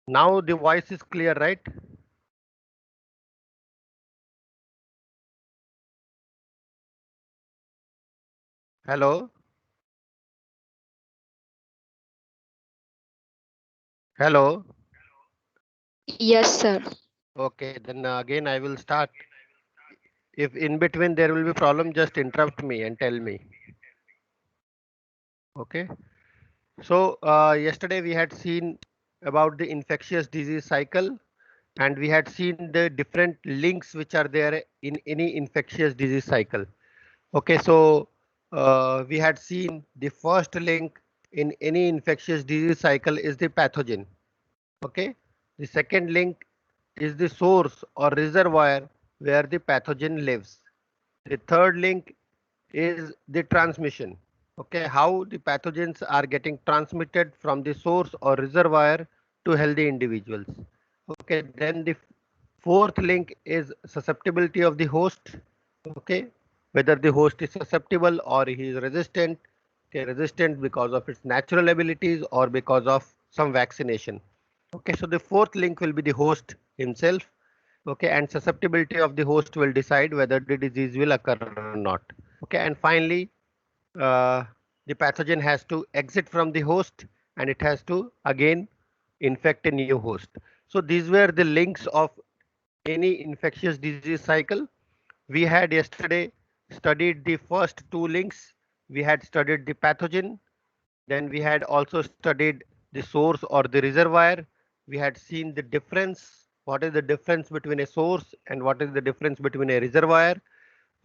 Now the voice is clear, right? Hello? Hello? Yes, sir. Okay, then again I will start. If in between there will be problem, just interrupt me and tell me. Okay. So yesterday we had seen about the infectious disease cycle, and we had seen the different links which are there in any infectious disease cycle. Okay, so we had seen the first link in any infectious disease cycle is the pathogen. Okay, the second link is the source or reservoir where the pathogen lives. The third link is the transmission. Okay, how the pathogens are getting transmitted from the source or reservoir to healthy individuals. Okay, then the fourth link is susceptibility of the host. Okay, whether the host is susceptible or he is resistant. Okay, resistant because of its natural abilities or because of some vaccination. Okay, so the fourth link will be the host himself. Okay, and susceptibility of the host will decide whether the disease will occur or not. Okay, and finally, uh, the pathogen has to exit from the host and it has to again infect a new host. So these were the links of any infectious disease cycle. We had yesterday studied the first two links. We had studied the pathogen, then we had also studied the source or the reservoir. We had seen the difference. What is the difference between a source and what is the difference between a reservoir?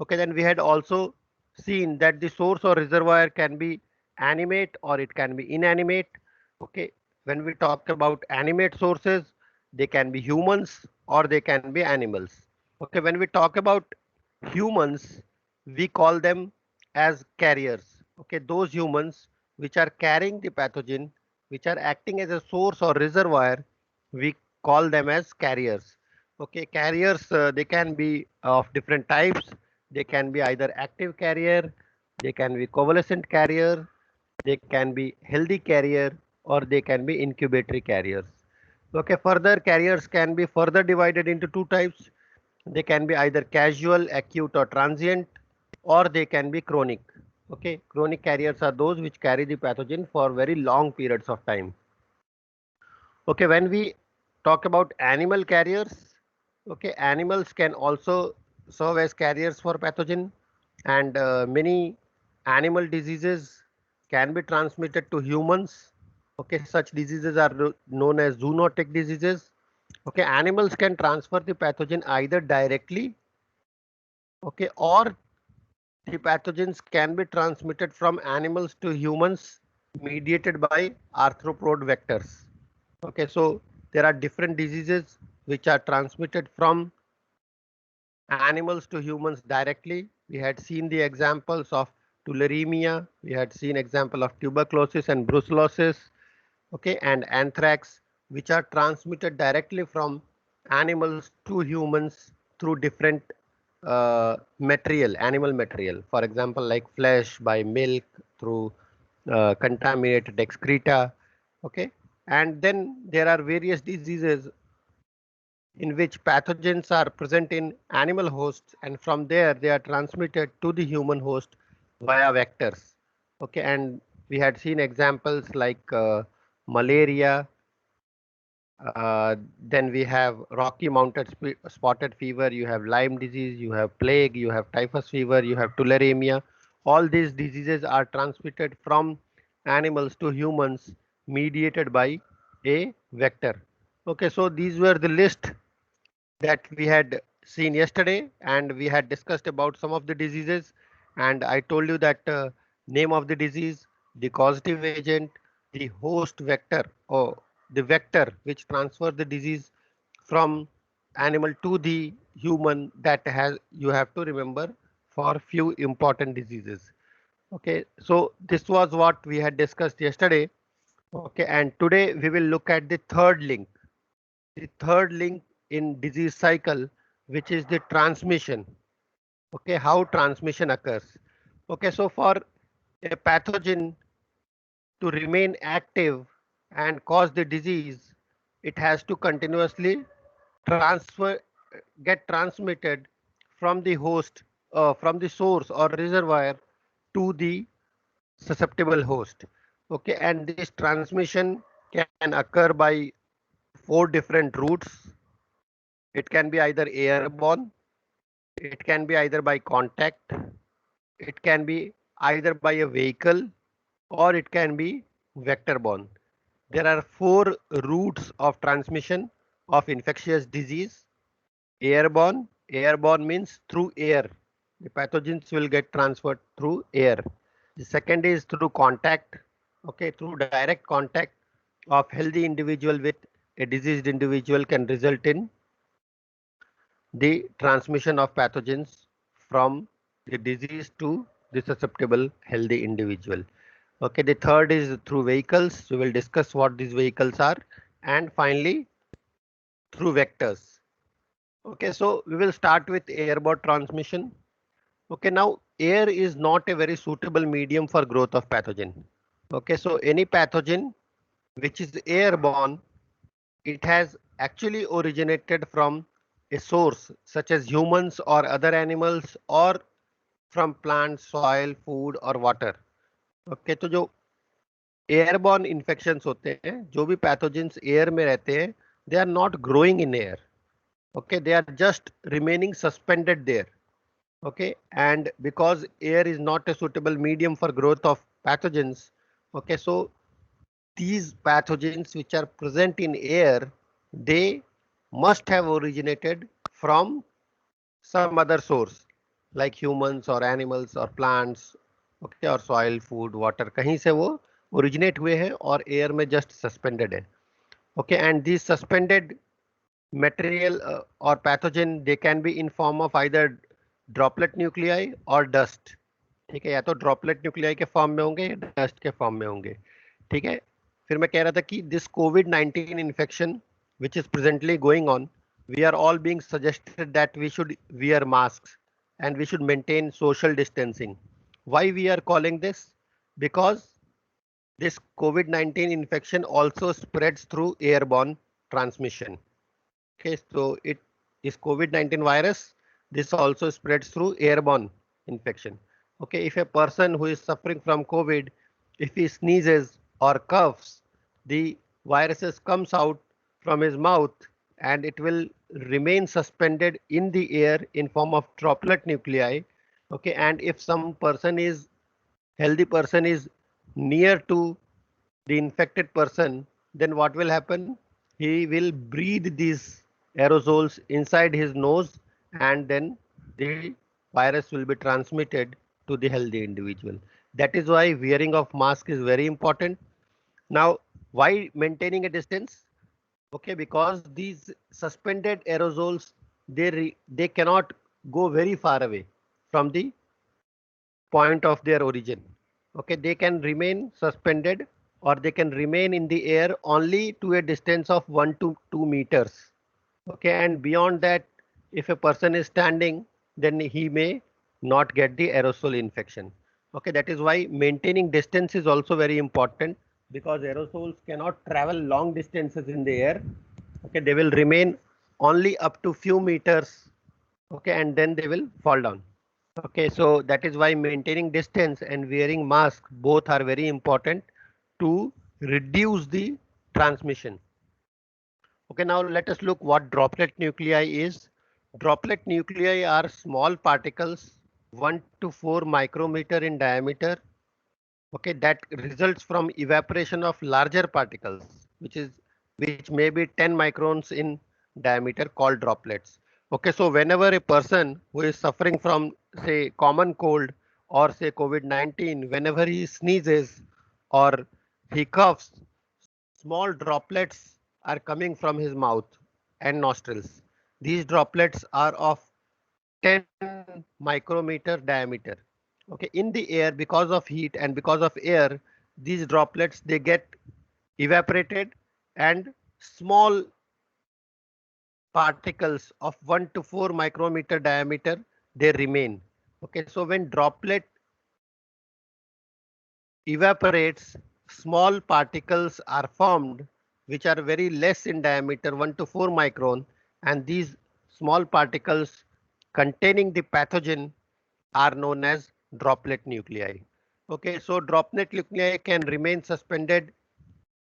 Okay, then we had also seen that the source or reservoir can be animate or it can be inanimate. Okay, when we talk about animate sources, they can be humans or they can be animals. Okay, when we talk about humans, we call them as carriers. Okay, those humans which are carrying the pathogen, which are acting as a source or reservoir, we call them as carriers. Okay, carriers, they can be of different types. They can be either active carrier, they can be convalescent carrier, they can be healthy carrier, or they can be incubatory carriers. Okay, further carriers can be further divided into two types. They can be either casual, acute, or transient, or they can be chronic. Okay, chronic carriers are those which carry the pathogen for very long periods of time. Okay, when we talk about animal carriers, okay, animals can also serve as carriers for pathogen, and many animal diseases can be transmitted to humans. Okay, such diseases are known as zoonotic diseases. Okay, animals can transfer the pathogen either directly, okay, or the pathogens can be transmitted from animals to humans mediated by arthropod vectors. Okay, so there are different diseases which are transmitted from animals to humans directly. We had seen the examples of tularemia, we had seen example of tuberculosis and brucellosis, okay, and anthrax, which are transmitted directly from animals to humans through different material, animal material. For example, like flesh, by milk, through contaminated excreta, okay. And then there are various diseases in which pathogens are present in animal hosts, and from there they are transmitted to the human host via vectors. Okay, and we had seen examples like malaria, then we have Rocky Mountain spotted fever, you have Lyme disease, you have plague, you have typhus fever, you have tularemia. All these diseases are transmitted from animals to humans mediated by a vector. Okay, so these were the list that we had seen yesterday, and we had discussed about some of the diseases, and I told you that name of the disease, the causative agent, the host vector, or the vector which transfers the disease from animal to the human, that has you have to remember for few important diseases. Okay, so this was what we had discussed yesterday. Okay, and today we will look at the third link, the third link in disease cycle, which is the transmission. Okay, how transmission occurs. Okay, so for a pathogen to remain active and cause the disease, it has to continuously get transmitted from the host, from the source or reservoir to the susceptible host. Okay, and this transmission can occur by four different routes. It can be either airborne, it can be either by contact, it can be either by a vehicle, or it can be vector borne. There are four routes of transmission of infectious disease. Airborne, airborne means through air. The pathogens will get transferred through air. The second is through contact, okay, through direct contact of healthy individual with a diseased individual can result in the transmission of pathogens from the disease to the susceptible healthy individual. Okay, the third is through vehicles. We will discuss what these vehicles are. And finally, through vectors. Okay, so we will start with airborne transmission. Okay, now air is not a very suitable medium for growth of pathogen. Okay, so any pathogen which is airborne, it has actually originated from a source such as humans or other animals or from plants, soil, food or water. Okay, तो जो airborne infections होते हैं, जो भी pathogens air में रहते हैं, they are not growing in air. Okay, they are just remaining suspended there. Okay, and because air is not a suitable medium for growth of pathogens, okay, so these pathogens which are present in air, they must have originated from some other source like humans or animals or plants, okay, or soil, food, water. कहीं से वो originate हुए हैं और air में just suspended है. Okay, and these suspended material or pathogen, they can be in form of either droplet nuclei or dust. ठीक है, या तो ड्रॉपलेट न्यूक्लियाई के फॉर्म में होंगे या डस्ट के फॉर्म में होंगे. ठीक है, फिर मैं कह रहा था कि this covid infection which is presently going on, we are all being suggested that we should wear masks and we should maintain social distancing. Why we are calling this? Because this COVID-19 infection also spreads through airborne transmission. Okay, so it is COVID-19 virus. This also spreads through airborne infection. Okay, if a person who is suffering from COVID, if he sneezes or coughs, the viruses comes out from his mouth and it will remain suspended in the air in form of droplet nuclei. Okay, and if some person is healthy person is near to the infected person, then what will happen? He will breathe these aerosols inside his nose and then the virus will be transmitted to the healthy individual. That is why wearing of mask is very important. Now, why maintaining a distance? Okay, because these suspended aerosols, they cannot go very far away from the point of their origin. Okay, they can remain suspended or they can remain in the air only to a distance of 1 to 2 meters. Okay, and beyond that, if a person is standing, then he may not get the aerosol infection. Okay, that is why maintaining distance is also very important, because aerosols cannot travel long distances in the air. Okay, they will remain only up to few meters. Okay, and then they will fall down. Okay, so that is why maintaining distance and wearing mask both are very important to reduce the transmission. Okay, now let us look what droplet nuclei is. Droplet nuclei are small particles 1 to 4 micrometer in diameter. Okay, that results from evaporation of larger particles, which may be 10 microns in diameter, called droplets. Okay, so whenever a person who is suffering from say common cold or say COVID-19, whenever he sneezes or he coughs, small droplets are coming from his mouth and nostrils. These droplets are of 10 micrometer diameter. Okay, in the air, because of heat and because of air, these droplets, they get evaporated and small particles of 1 to 4 micrometer diameter, they remain. Okay, so when droplet evaporates, small particles are formed which are very less in diameter, 1 to 4 micron, and these small particles containing the pathogen are known as droplet nuclei. Okay, so droplet nuclei can remain suspended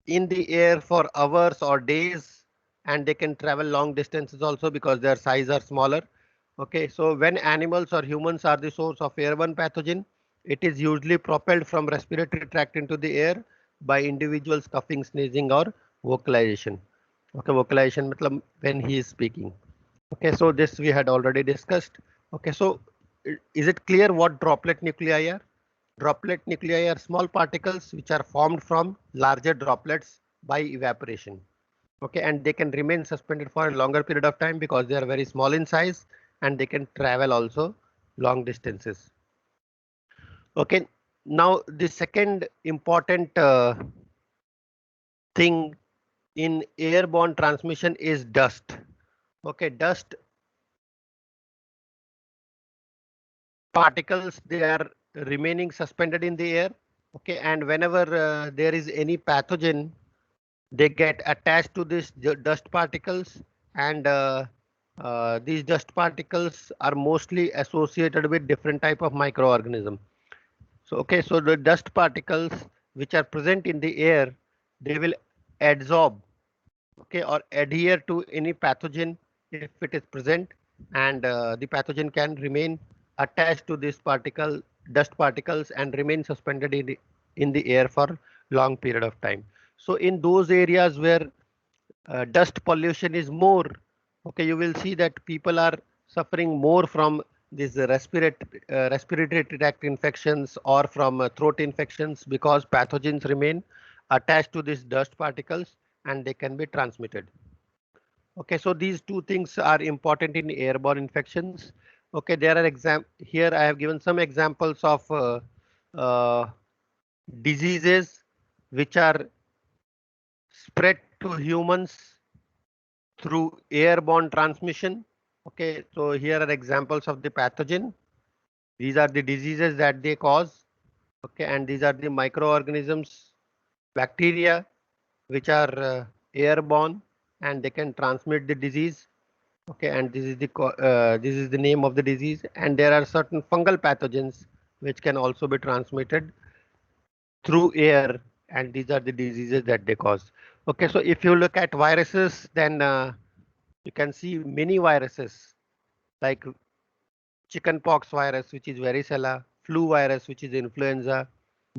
in the air for hours or days, and they can travel long distances also because their size are smaller. Okay, so when animals or humans are the source of airborne pathogen, it is usually propelled from respiratory tract into the air by individuals coughing, sneezing, or vocalization. Okay, vocalization matlab when he is speaking. Okay, so this we had already discussed. Okay, so is it clear what droplet nuclei are? Droplet nuclei are small particles which are formed from larger droplets by evaporation. Okay, and they can remain suspended for a longer period of time because they are very small in size, and they can travel also long distances. Okay, now the second important thing in airborne transmission is dust. Okay, dust particles, they are remaining suspended in the air. Okay, and whenever there is any pathogen, they get attached to this dust particles, and these dust particles are mostly associated with different type of microorganism. So okay, so the dust particles which are present in the air, they will adsorb, okay, or adhere to any pathogen if it is present, and the pathogen can remain attached to this particle, dust particles, and remain suspended in the air for long period of time. So in those areas where dust pollution is more, okay, you will see that people are suffering more from these respiratory tract infections or from throat infections because pathogens remain attached to these dust particles and they can be transmitted. Okay, so these two things are important in airborne infections. Okay, there are here I have given some examples of uh, diseases which are spread to humans through airborne transmission. Okay, so here are examples of the pathogen. These are the diseases that they cause. Okay, and these are the microorganisms, bacteria, which are airborne and they can transmit the disease. Okay, and this is the name of the disease. And there are certain fungal pathogens which can also be transmitted through air, and these are the diseases that they cause. Okay, so if you look at viruses, then you can see many viruses like chickenpox virus, which is varicella, flu virus, which is influenza,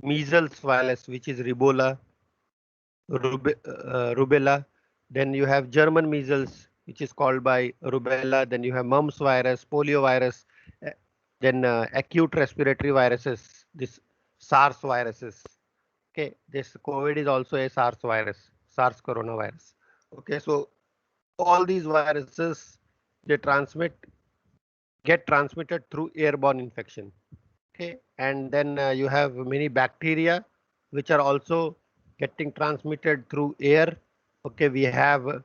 measles virus, which is rubella, rubella. Then you have German measles, which is called by rubella. Then you have mumps virus, polio virus, uh, then acute respiratory viruses, this SARS viruses. Okay, this COVID is also a SARS virus, SARS coronavirus. Okay, so all these viruses, they get transmitted through airborne infection. Okay, and then you have many bacteria which are also getting transmitted through air. Okay, we have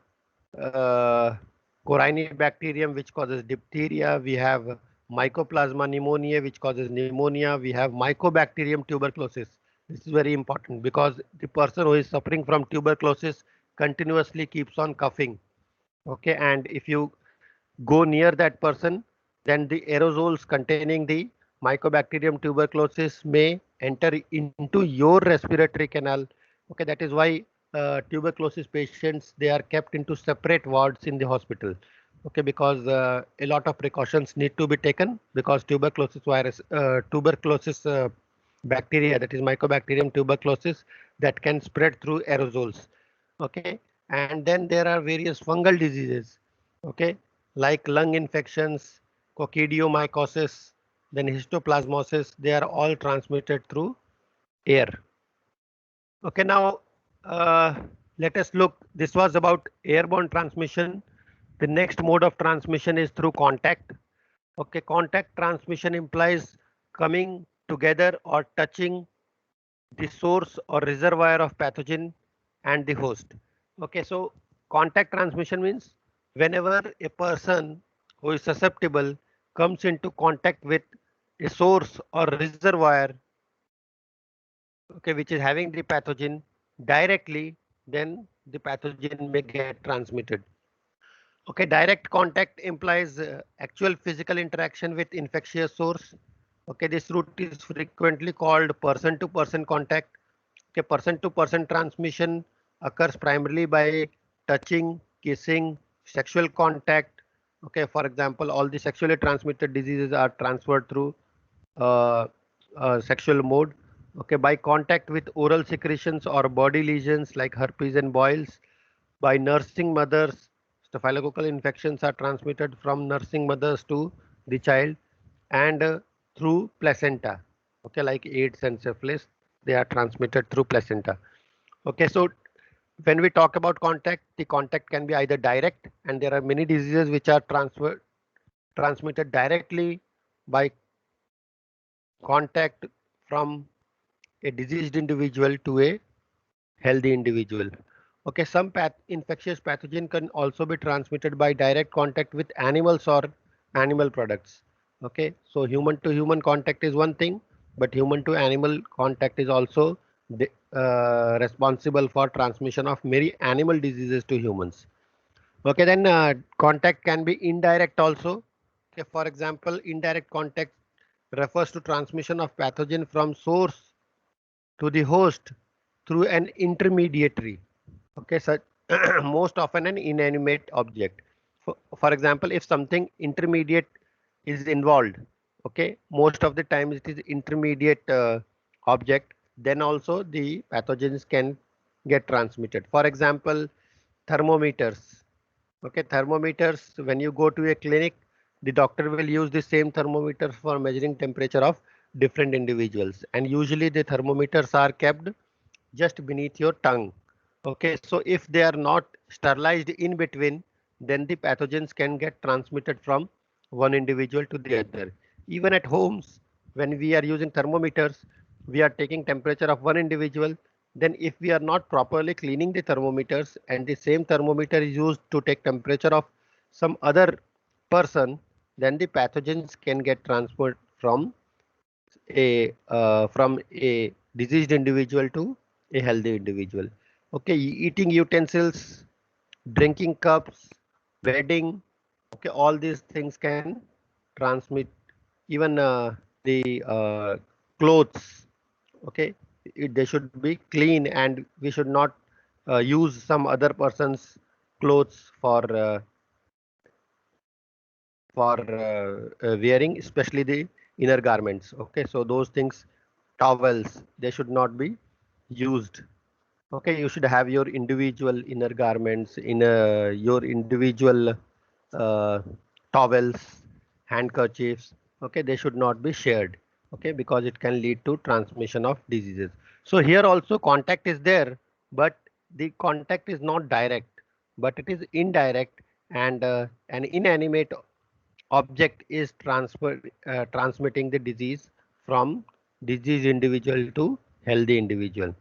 Corynebacterium which causes diphtheria. We have Mycoplasma pneumoniae which causes pneumonia. We have Mycobacterium tuberculosis. This is very important because the person who is suffering from tuberculosis continuously keeps on coughing. Okay, and if you go near that person, then the aerosols containing the Mycobacterium tuberculosis may enter into your respiratory canal. Okay, that is why tuberculosis patients, they are kept into separate wards in the hospital. Okay, because a lot of precautions need to be taken because tuberculosis bacteria, that is Mycobacterium tuberculosis, that can spread through aerosols. Okay, and then there are various fungal diseases. Okay, like lung infections, coccidiomycosis, then histoplasmosis, they are all transmitted through air. Okay, now uh, let us look. This was about airborne transmission. The next mode of transmission is through contact. Okay, contact transmission implies coming together or touching the source or reservoir of pathogen and the host. Okay, so contact transmission means whenever a person who is susceptible comes into contact with a source or reservoir, okay, which is having the pathogen directly, then the pathogen may get transmitted. Okay, direct contact implies actual physical interaction with infectious source. Okay, this route is frequently called person-to-person contact. Okay, person-to-person transmission occurs primarily by touching, kissing, sexual contact. Okay, for example, all the sexually transmitted diseases are transferred through uh, sexual mode. Okay, by contact with oral secretions or body lesions like herpes and boils, by nursing mothers, staphylococcal infections are transmitted from nursing mothers to the child, and through placenta. Okay, like AIDS and syphilis, they are transmitted through placenta. Okay, so when we talk about contact, the contact can be either direct, and there are many diseases which are transmitted directly by contact from a diseased individual to a healthy individual. Okay, some infectious pathogen can also be transmitted by direct contact with animals or animal products. Okay, so human to human contact is one thing, but human to animal contact is also responsible for transmission of many animal diseases to humans. Okay, then contact can be indirect also. Okay, for example, indirect contact refers to transmission of pathogen from source to the host through an intermediary. Okay, so most often an inanimate object. For example, if something intermediate is involved, okay, most of the time it is intermediate object, then also the pathogens can get transmitted. For example, thermometers. Okay, thermometers, when you go to a clinic, the doctor will use the same thermometer for measuring temperature of different individuals. And usually the thermometers are kept just beneath your tongue. Okay, so if they are not sterilized in between, then the pathogens can get transmitted from one individual to the other. Even at homes, when we are using thermometers, we are taking temperature of one individual. Then if we are not properly cleaning the thermometers and the same thermometer is used to take temperature of some other person, then the pathogens can get transferred from a diseased individual to a healthy individual. Okay, eating utensils, drinking cups, bedding, okay, all these things can transmit. Even the clothes, okay, they should be clean, and we should not use some other person's clothes for wearing, especially the inner garments. Okay, so those things, towels, they should not be used. Okay, you should have your individual inner garments, in your individual uh, towels, handkerchiefs. Okay, they should not be shared. Okay, because it can lead to transmission of diseases. So here also contact is there, but the contact is not direct, but it is indirect, and an inanimate object is transmitting the disease from diseased individual to healthy individual.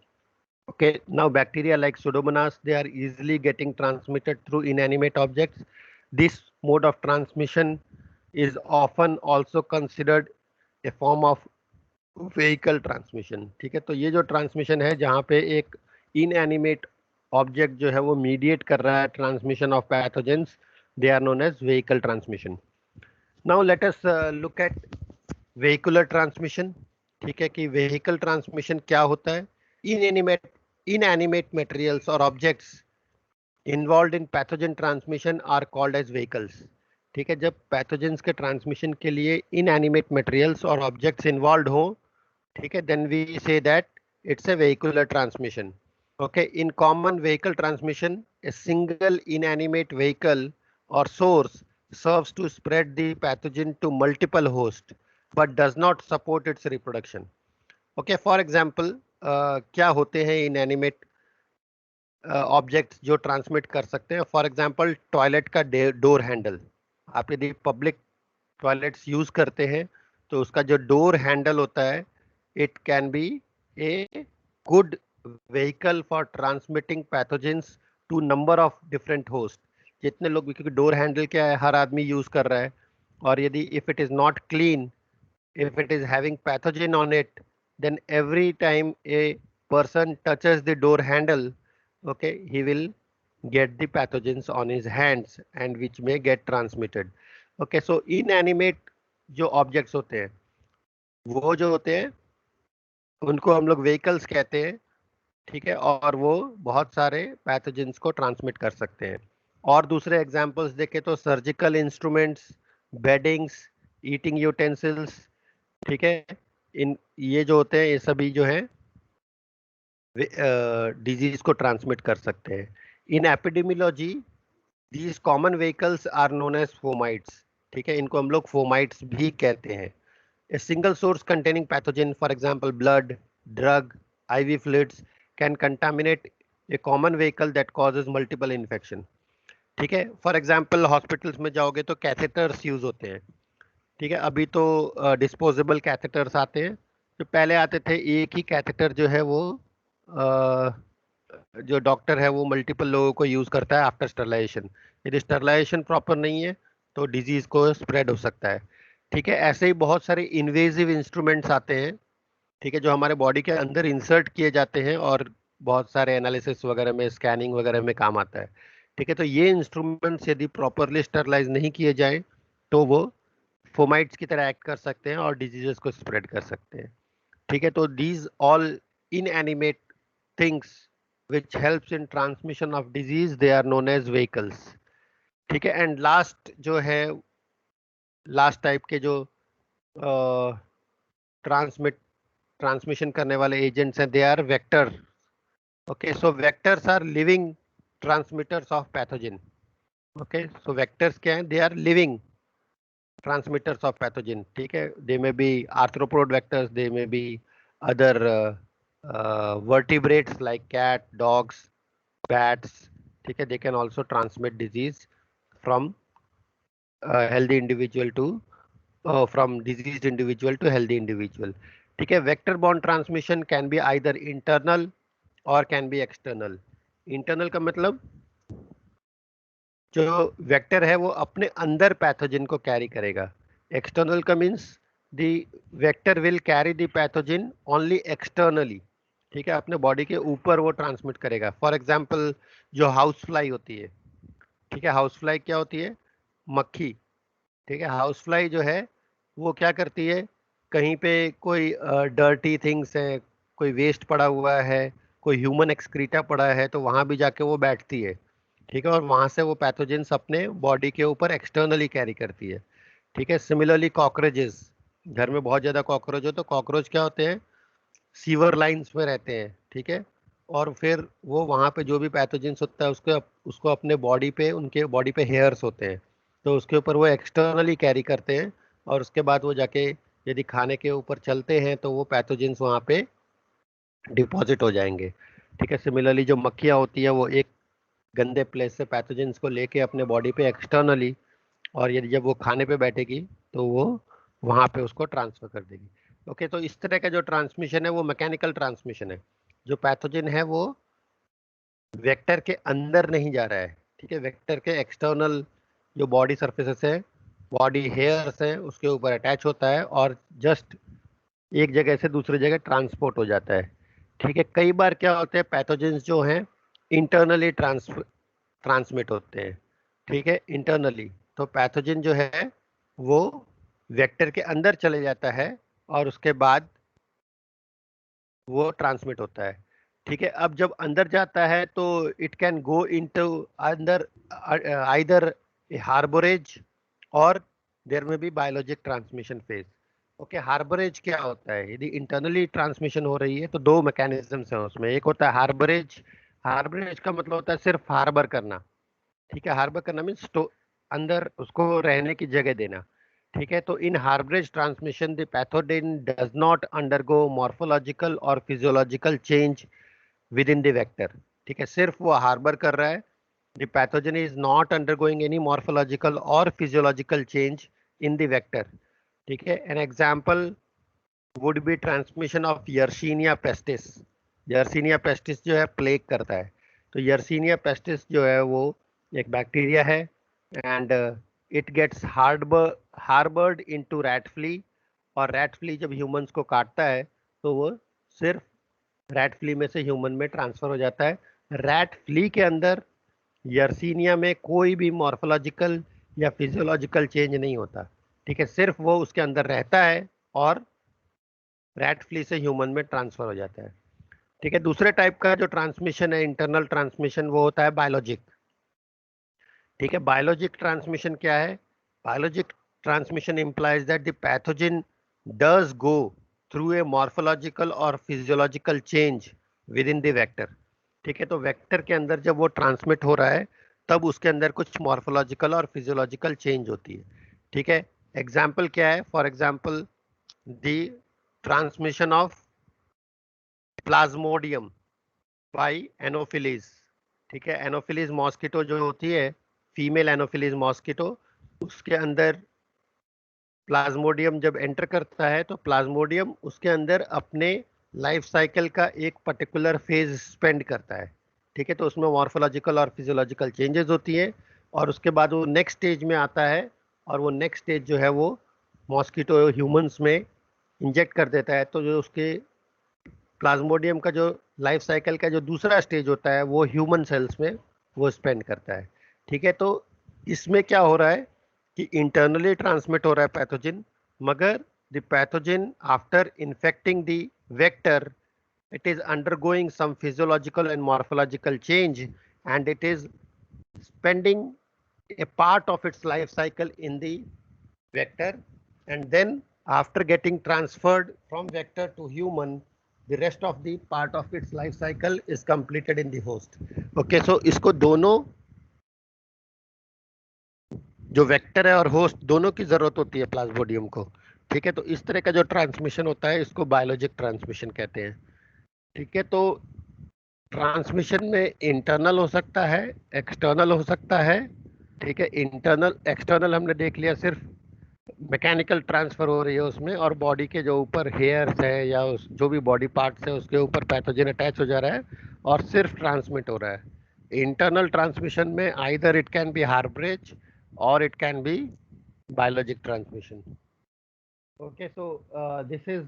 Okay, now bacteria like Pseudomonas, they are easily getting transmitted through inanimate objects. This mode of transmission is often also considered a form of vehicle transmission. ठीक है, तो ये जो transmission है जहाँ पे एक inanimate object जो है वो mediate कर रहा है transmission of pathogens, they are known as vehicle transmission. Now let us look at vehicular transmission. ठीक है कि vehicle transmission क्या होता है. inanimate Inanimate materials or objects involved in pathogen transmission are called as vehicles. ठीक है, जब pathogens के transmission के लिए inanimate materials और objects involved हो, ठीक है, then we say that it's a vehicular transmission. Okay, in common vehicle transmission, a single inanimate vehicle or source serves to spread the pathogen to multiple hosts, but does not support its reproduction. Okay, for example, क्या होते हैं inanimate objects जो transmit कर सकते हैं. For example, toilet का door handle. आप यदि पब्लिक टॉयलेट्स यूज करते हैं तो उसका जो डोर हैंडल होता है, it can be a good vehicle for transmitting pathogens to number of different host. जितने लोग, क्योंकि डोर हैंडल क्या है, हर आदमी यूज कर रहा है, और यदि if it is not clean, if it is having pathogen on it, then every time a person touches the door handle, okay, he will get the pathogens on his hands and which may get transmitted. Okay, so inanimate जो objects होते हैं वो जो होते हैं उनको हम लोग vehicles कहते हैं, ठीक है, और वो बहुत सारे पैथोजेंस को ट्रांसमिट कर सकते हैं. और दूसरे एग्जांपल्स देखें तो surgical instruments, weddings, eating utensils, ठीक है, इन ये जो होते हैं ये सभी जो है डिजीज को ट्रांसमिट कर सकते हैं. In epidemiology these common vehicles are known as fomites, ठीक है, इनको हम लोग फोमाइट्स भी कहते हैं. A single source containing pathogen, for example, blood, drug, IV fluids, can contaminate a common vehicle that causes multiple infection. ठीक है, फॉर एग्जाम्पल हॉस्पिटल्स में जाओगे तो कैथेटर्स यूज होते हैं. ठीक है, अभी तो डिस्पोजेबल कैथेटर्स आते हैं. जो पहले आते थे एक ही कैथेटर जो है वो जो डॉक्टर है वो मल्टीपल लोगों को यूज करता है आफ्टर स्टरलाइजेशन. यदि स्टरलाइजेशन प्रॉपर नहीं है तो डिजीज को स्प्रेड हो सकता है. ठीक है, ऐसे ही बहुत सारे इन्वेजिव इंस्ट्रूमेंट्स आते हैं, ठीक है, जो हमारे बॉडी के अंदर इंसर्ट किए जाते हैं और बहुत सारे एनालिसिस वगैरह में, स्कैनिंग वगैरह में काम आता है. ठीक है, तो ये इंस्ट्रूमेंट्स यदि प्रॉपरली स्टरलाइज नहीं किए जाएं तो वो फोमाइट्स की तरह एक्ट कर सकते हैं और डिजीजेस को स्प्रेड कर सकते हैं. ठीक है, तो these all inanimate things which helps in transmission of disease, they are known as vehicles. ठीक है, एंड लास्ट जो है, लास्ट टाइप के जो ट्रांसमिशन करने वाले एजेंट्स हैं, they are vector. Okay, so vectors are living transmitters of pathogen. Okay, so vectors क्या हैं? They are living transmitters of pathogen. ठीक है, they may be arthropod vectors, they may be other vertebrates like cat, dogs, bats. ठीक है, they can also transmit disease from healthy individual to from diseased individual to healthy individual. ठीक है, vector borne transmission can be either internal or can be external. Internal का मतलब जो vector है वो अपने अंदर पैथोजन को कैरी करेगा. एक्सटर्नल का means the vector will carry the pathogen only externally. ठीक है, अपने बॉडी के ऊपर वो ट्रांसमिट करेगा. फॉर एग्जांपल जो हाउस फ्लाई होती है, ठीक है, हाउस फ्लाई क्या होती है? मक्खी. ठीक है, हाउस फ्लाई जो है वो क्या करती है, कहीं पे कोई डर्टी थिंग्स है, कोई वेस्ट पड़ा हुआ है, कोई ह्यूमन एक्सक्रीटा पड़ा है, तो वहां भी जाके वो बैठती है. ठीक है, और वहां से वो पैथोजेंस अपने बॉडी के ऊपर एक्सटर्नली कैरी करती है. ठीक है, सिमिलरली कॉकरोचेस, घर में बहुत ज्यादा कॉकरोच हो तो कॉकरोच क्या होते हैं? सीवर लाइंस में रहते हैं. ठीक है, और फिर वो वहां पे जो भी पैथोजेंस होता है उसको उसको अपने बॉडी पे, उनके बॉडी पे हेयर्स होते हैं, तो उसके ऊपर वो एक्सटर्नली कैरी करते हैं और उसके बाद वो जाके यदि खाने के ऊपर चलते हैं तो वो पैथोजेंस वहां पे डिपॉजिट हो जाएंगे. ठीक है, सिमिलरली जो मक्खियाँ होती है वो एक गंदे प्लेस से पैथोजेंस को लेके अपने बॉडी पे एक्सटर्नली, और यदि जब वो खाने पे बैठेगी तो वो वहां पे उसको ट्रांसफर कर देगी. ओके, तो इस तरह का जो ट्रांसमिशन है वो मैकेनिकल ट्रांसमिशन है. जो पैथोजन है वो वेक्टर के अंदर नहीं जा रहा है. ठीक है, वेक्टर के एक्सटर्नल जो बॉडी सर्फेसेस है, बॉडी हेयर्स हैं, उसके ऊपर अटैच होता है और जस्ट एक जगह से दूसरी जगह ट्रांसपोर्ट हो जाता है. ठीक है, कई बार क्या होते हैं, पैथोजेंस जो हैं इंटरनली ट्रांसमिट होते हैं. ठीक है, इंटरनली तो पैथोजन जो है वो वेक्टर के अंदर चले जाता है और उसके बाद वो ट्रांसमिट होता है. ठीक है, अब जब अंदर जाता है तो इट कैन गो इनटू अंदर आइदर हार्बोरेज और देयर में be biologic transmission phase. Okay, harbourage क्या होता है? यदि इंटरनली ट्रांसमिशन हो रही है तो दो मैकेनिज्म्स हैं उसमें. एक होता है हार्बोरेज. हार्बोरेज का मतलब होता है सिर्फ हार्बर करना. ठीक है, हार्बर करना मीन्स अंदर उसको रहने की जगह देना. ठीक है, तो in harbourage transmission the pathogen does not undergo morphological और physiological change within the vector. ठीक है, सिर्फ वो हार्बर कर रहा है. The pathogen is not undergoing any morphological और physiological change in the vector. ठीक है, an example would be transmission of Yersinia pestis. Yersinia pestis जो है प्लेग करता है. तो यर्सीनिया पेस्टिस जो है वो एक बैक्टीरिया है and it gets harboured into rat flea. और रैट फ्ली जब ह्यूमंस को काटता है तो वो सिर्फ रैट फ्ली में से ह्यूमन में ट्रांसफर हो जाता है. रैट फ्ली के अंदर यर्सीनिया में कोई भी मॉर्फोलॉजिकल या फिजियोलॉजिकल चेंज नहीं होता, ठीक है, सिर्फ वो उसके अंदर रहता है और रैट फ्ली से ह्यूमन में ट्रांसफर हो जाता है। ठीक है, दूसरे टाइप का जो ट्रांसमिशन है, इंटरनल ट्रांसमिशन, वो होता है बायोलॉजिक। ठीक है, बायोलॉजिक ट्रांसमिशन क्या है? Biologic transmission implies that the pathogen does go through a morphological or physiological change within the vector। ठीक है, तो वेक्टर के अंदर जब वो ट्रांसमिट हो रहा है तब उसके अंदर कुछ मॉर्फोलॉजिकल और फिजियोलॉजिकल चेंज होती है। ठीक है, एग्जाम्पल क्या है? For example the transmission of Plasmodium by anopheles. ठीक है, एनोफिलीज मॉस्किटो जो होती है, फीमेल एनोफिलीज मॉस्किटो, उसके अंदर प्लाज्मोडियम जब एंटर करता है तो प्लाज्मोडियम उसके अंदर अपने लाइफ साइकिल का एक पर्टिकुलर फेज स्पेंड करता है। ठीक है, तो उसमें मॉर्फोलॉजिकल और फिजियोलॉजिकल चेंजेस होती हैं और उसके बाद वो नेक्स्ट स्टेज में आता है और वो नेक्स्ट स्टेज जो है वो मॉस्किटो ह्यूमंस में इंजेक्ट कर देता है, तो जो उसके प्लाज्मोडियम का जो लाइफ साइकिल का जो दूसरा स्टेज होता है वो ह्यूमन सेल्स में वो स्पेंड करता है। ठीक है, तो इसमें क्या हो रहा है कि इंटरनली ट्रांसमिट हो रहा है पैथोजन, मगर the pathogen after infecting the vector it is undergoing some physiological and morphological change, and it is spending a part of its life cycle in the vector, and then after getting transferred from vector to human, the rest of the part of its life cycle is completed in the host। okay, so इसको दोनों, जो vector है और host, दोनों की जरूरत होती है प्लाज्मोडियम को। ठीक है, तो इस तरह का जो ट्रांसमिशन होता है इसको बायोलॉजिक ट्रांसमिशन कहते हैं। ठीक है, तो ट्रांसमिशन में इंटरनल हो सकता है, एक्सटर्नल हो सकता है। ठीक है, इंटरनल एक्सटर्नल हमने देख लिया, सिर्फ मैकेनिकल ट्रांसफर हो रही है उसमें, और बॉडी के जो ऊपर हेयर्स है या जो भी बॉडी पार्ट्स है उसके ऊपर पैथोजन अटैच हो जा रहा है और सिर्फ ट्रांसमिट हो रहा है। इंटरनल ट्रांसमिशन में आइदर इट कैन बी हार्बरेज और it can B biologic transmission। Okay, so this is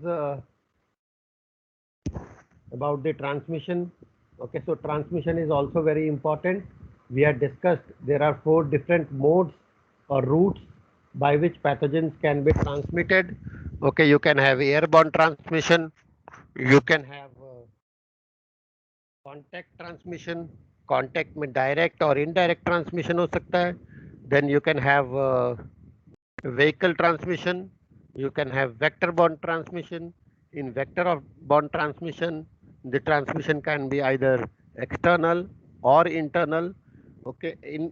about the transmission। okay, so transmission is also very important। we had discussed there are 4 different modes or routes by which pathogens can be transmitted। okay, you can have airborne transmission, you can have contact transmission, contact में direct और indirect transmission हो सकता है, then you can have vehicle transmission, you can have vector borne transmission। in vector of borne transmission, the transmission can be either external or internal। okay, in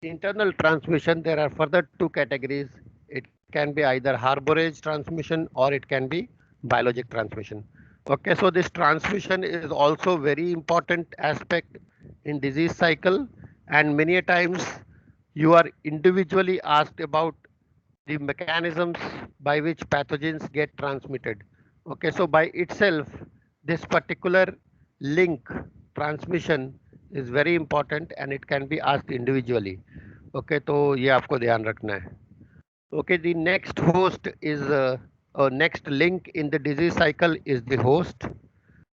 internal transmission there are further 2 categories, it can be either harborage transmission or it can be biologic transmission। okay, so this transmission is also very important aspect in disease cycle, and many a times you are individually asked about the mechanisms by which pathogens get transmitted। okay, so by itself this particular link transmission is very important and it can be asked individually। okay, तो ये आपको ध्यान रखना है। okay, the next host is next link in the disease cycle is the host।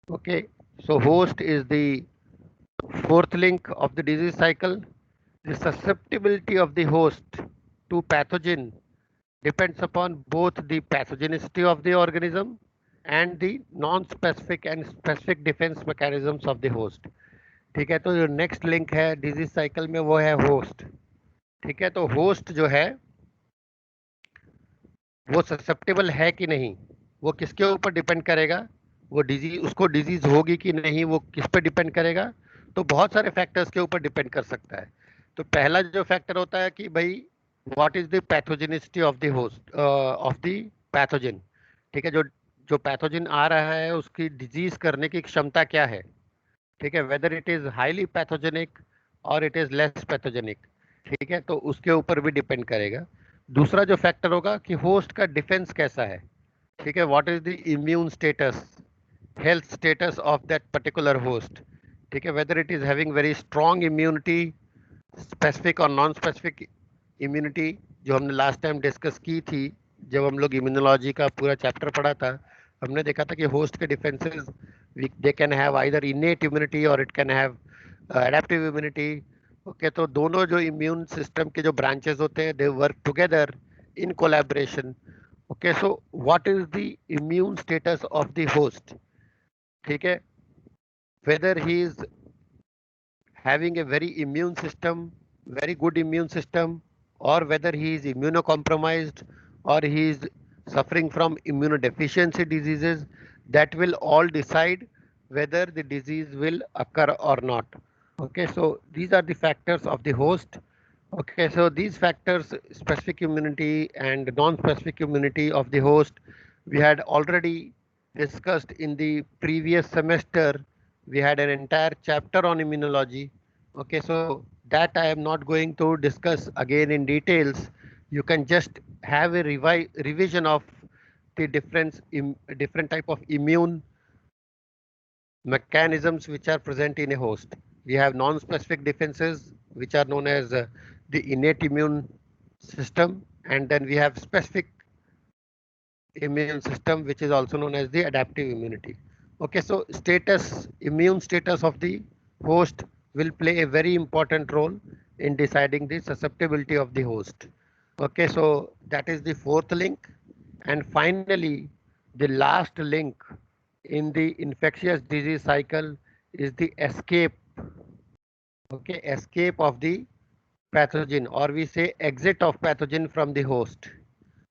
okay, so host is the fourth link of the disease cycle। the susceptibility of the host to pathogen depends upon both the pathogenicity of the organism and the non-specific and specific defense mechanisms of the host। ठीक है, तो जो next link है disease cycle में वो है host. ठीक है, तो होस्ट जो है वो ससेप्टेबल है कि नहीं, वो किसके ऊपर डिपेंड करेगा? वो डिजीज, उसको डिजीज होगी कि नहीं, वो किस पे डिपेंड करेगा? तो बहुत सारे फैक्टर्स के ऊपर डिपेंड कर सकता है। तो पहला जो फैक्टर होता है कि भाई what is the pathogenicity of the host of the pathogen. ठीक है, जो जो पैथोजन आ रहा है उसकी डिजीज करने की क्षमता क्या है। ठीक है, whether it is highly pathogenic और इट इज लेस पैथोजेनिक। ठीक है, तो उसके ऊपर भी डिपेंड करेगा। दूसरा जो फैक्टर होगा कि होस्ट का डिफेंस कैसा है। ठीक है, what is the immune status, health status of that particular host. ठीक है, whether it is having very strong immunity, specific और नॉन स्पेसिफिक इम्यूनिटी, जो हमने लास्ट टाइम डिस्कस की थी जब हम लोग इम्यूनोलॉजी का पूरा चैप्टर पढ़ा था। हमने देखा था कि होस्ट के defences they can have either innate immunity or it can have adaptive immunity. Okay, तो दोनों जो immune system के जो branches होते हैं, they work together in collaboration. Okay, so what is the immune status of the host? ठीक है, whether he is having a very immune system, very good immune system, or whether he is immunocompromised or he is suffering from immunodeficiency diseases, that will all decide whether the disease will occur or not. Okay, so these are the factors of the host. Okay, so these factors, specific immunity and non-specific immunity of the host, we had already discussed in the previous semester. We had an entire chapter on immunology. Okay, so that I am not going to discuss again in details. You can just have a revision of the different type of immune mechanisms which are present in a host. We have non-specific defenses which are known as the innate immune system, and then we have specific immune system which is also known as the adaptive immunity. Okay, so immune status of the host will play a very important role in deciding the susceptibility of the host. Okay, so that is the fourth link. And finally, the last link in the infectious disease cycle is the escape. Okay, escape of the pathogen, or we say exit of pathogen from the host.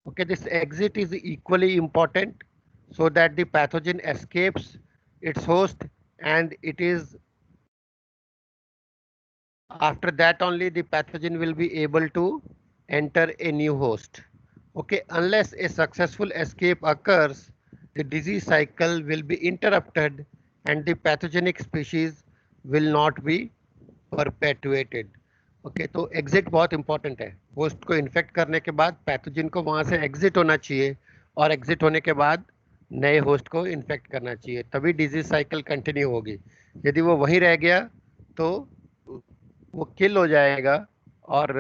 Okay, this exit is equally important so that the pathogen escapes its host, and it is after that only the pathogen will be able to enter a new host. Okay, unless a successful escape occurs, the disease cycle will be interrupted and the pathogenic species will not be perpetuated. Okay, तो exit बहुत important है. Host को infect करने के बाद pathogen को वहां से एग्जिट होना चाहिए, और एग्जिट होने के बाद नए होस्ट को इन्फेक्ट करना चाहिए, तभी डिजीज साइकिल कंटिन्यू होगी. यदि वो वहीं रह गया तो वो किल हो जाएगा और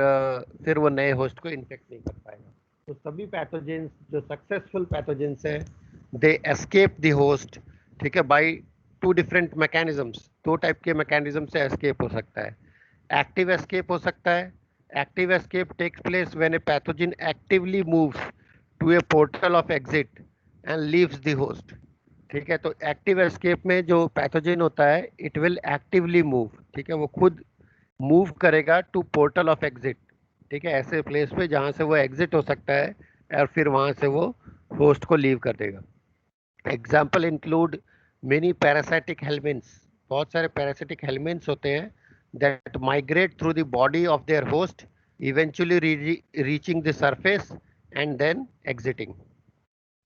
फिर वो नए होस्ट को इन्फेक्ट नहीं कर पाएगा. तो सभी पैथोजेंस जो सक्सेसफुल पैथोजेंस है, दे एस्केप द होस्ट. ठीक है, बाय टू डिफरेंट मैकेनिज्म्स. दो टाइप के मैकेनिज्म से एस्केप हो सकता है. एक्टिव एस्केप हो सकता है. Active escape takes place when a pathogen actively moves to a portal of exit and leaves the host. ठीक है, तो एक्टिव एस्केप में जो पैथोजन होता है, इट विल एक्टिवली मूव. ठीक है, वो खुद मूव करेगा टू पोर्टल ऑफ एग्जिट. ठीक है, ऐसे प्लेस पे जहां से वो एग्जिट हो सकता है और फिर वहां से वो होस्ट को लीव कर देगा. Example include many parasitic helminths. बहुत सारे पैरासाइटिक हेलमेंट्स होते हैं that migrate through the body of their host, eventually reaching the surface and then exiting.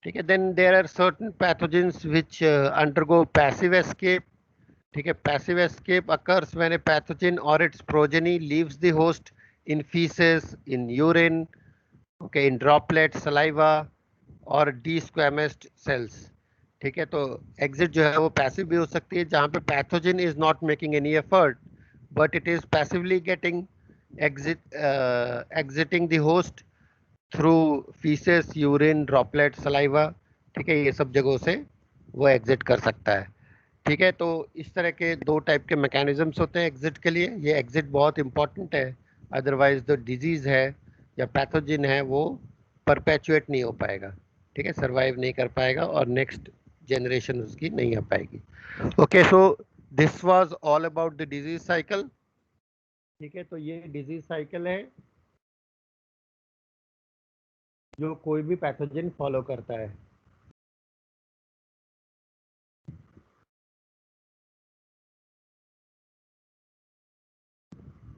Okay, then there are certain pathogens which undergo passive escape. Okay, passive escape occurs when a pathogen or its progeny leaves the host in feces, in urine, okay, in droplets, saliva or desquamous cells. ठीक है, तो exit जो है वो passive भी हो सकती है, जहां पे pathogen is not making any effort but it is passively getting exiting the host through feces, urine, droplet, saliva. ठीक है, ये सब जगहों से वो एग्जिट कर सकता है. ठीक है, तो इस तरह के दो टाइप के मैकेनिज्म्स होते हैं एग्जिट के लिए. ये एग्जिट बहुत इंपॉर्टेंट है, अदरवाइज जो डिजीज है या पैथोजन है वो परपेचुएट नहीं हो पाएगा. ठीक है, सर्वाइव नहीं कर पाएगा और नेक्स्ट जनरेशन उसकी नहीं आ पाएगी. Okay, so this was all about the disease cycle. ठीक है, तो ये डिजीज साइकिल है जो कोई भी पैथोजन फॉलो करता है.